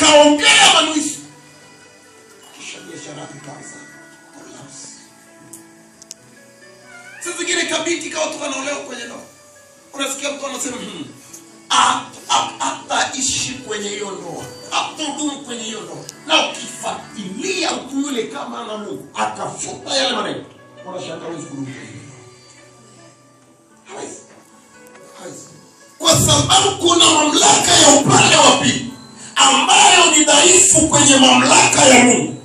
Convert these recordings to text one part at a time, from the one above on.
akaongea manuizi, kisha biashara ikaanza collapse. Sasa zingine kabiti kwa watu wanaolewa kwenye ndoa, unasikia mtu anasema ataishi kwenye hiyo ndoa, atadumu kwenye hiyo ndoa, na ukifuatilia mtu yule kama ana Mungu akafuta yale maneno, unashangaa hawezi kudumu. Hawezi. Kwa sababu kuna mamlaka ya upande wa pili ambayo ni dhaifu kwenye mamlaka ya Mungu.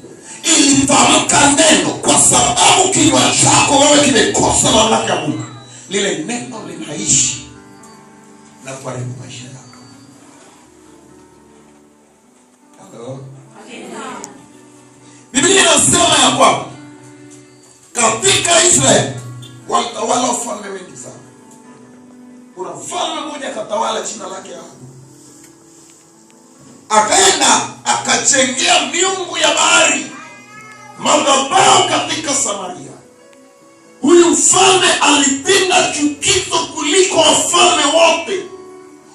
Ilitamka neno, kwa sababu kinywa chako wewe kimekosa mamlaka ya Mungu, lile neno linaishi na kuharibu maisha yako. Hello. Biblia inasema ya kwamba katika Israeli watawala wafalme wengi sana. Kuna mfalme mmoja akatawala, jina lake Ahabu. Akaenda akachengea miungu ya bahari madhabahu katika Samaria. Huyu mfalme alipinda chukizo kuliko wafalme wote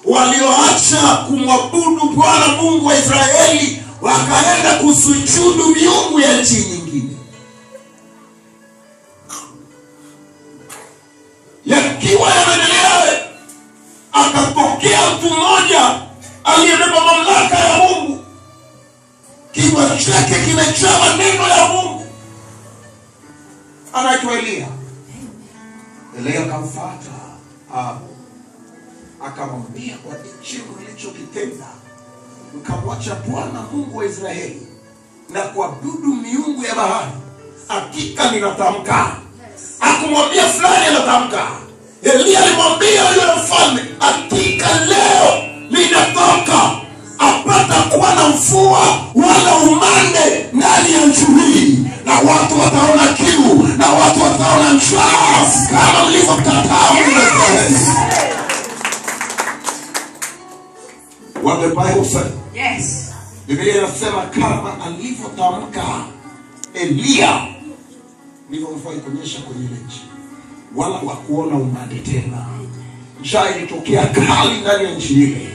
walioacha kumwabudu Bwana Mungu wa Israeli, wakaenda kusujudu miungu ya nchi nyingine. Yakiwa yanaendelea, akatokea mtu mmoja aliyebeba mamlaka ya Mungu, kinywa chake kimejaa maneno ya Mungu, anaitwa Elia. Elia akamfuata Ahabu, akamwambia, kwa hicho ulichokitenda, ukamwacha Bwana Mungu wa Israeli na kuabudu miungu ya bahari, hakika ninatamka. Akumwambia fulani, anatamka. Elia alimwambia yule mfalme, hakika leo ninatoka apata kuwa na mvua wala umande ndani ya nchi hii, na watu wataona kiu na watu wataona njaa kama mlivyokataa Israeli. What the Bible said. Yes. Biblia inasema kama alivyotamka Elia, ndivyo mvua ikonyesha kwenye nchi, wala wakuona umande tena. Njaa ilitokea kali ndani ya nchi ile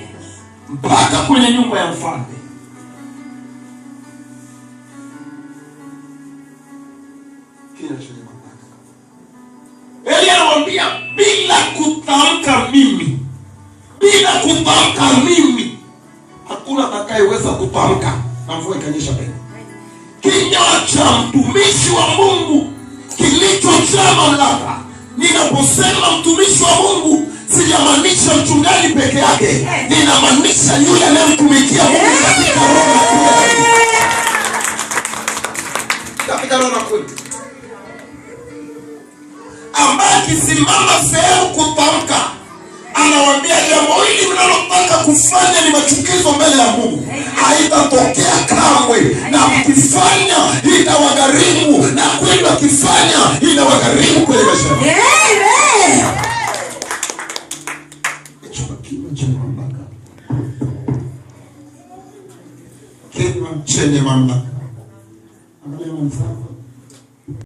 mpaka kwenye nyumba ya mfalme. Elia anamwambia, bila kutamka mimi hakuna atakayeweza kutamka, na mvua ikanyesha tena. Kinywa cha mtumishi wa Mungu kilichojaa mamlaka. Ninaposema mtumishi wa Mungu, sijamaanisha mchungaji peke yake, ninamaanisha yule anayemtumikia Mungu katika roho na kweli. Katika roho na kweli, ambaye akisimama sehemu kutamka, anawaambia jambo hili mnalotaka kufanya ni machukizo mbele ya Mungu, haitatokea kamwe, na mkifanya itawagharimu, na kweli wakifanya inawagharimu kwenye maisha yao. Kinywa chenye mamlaka.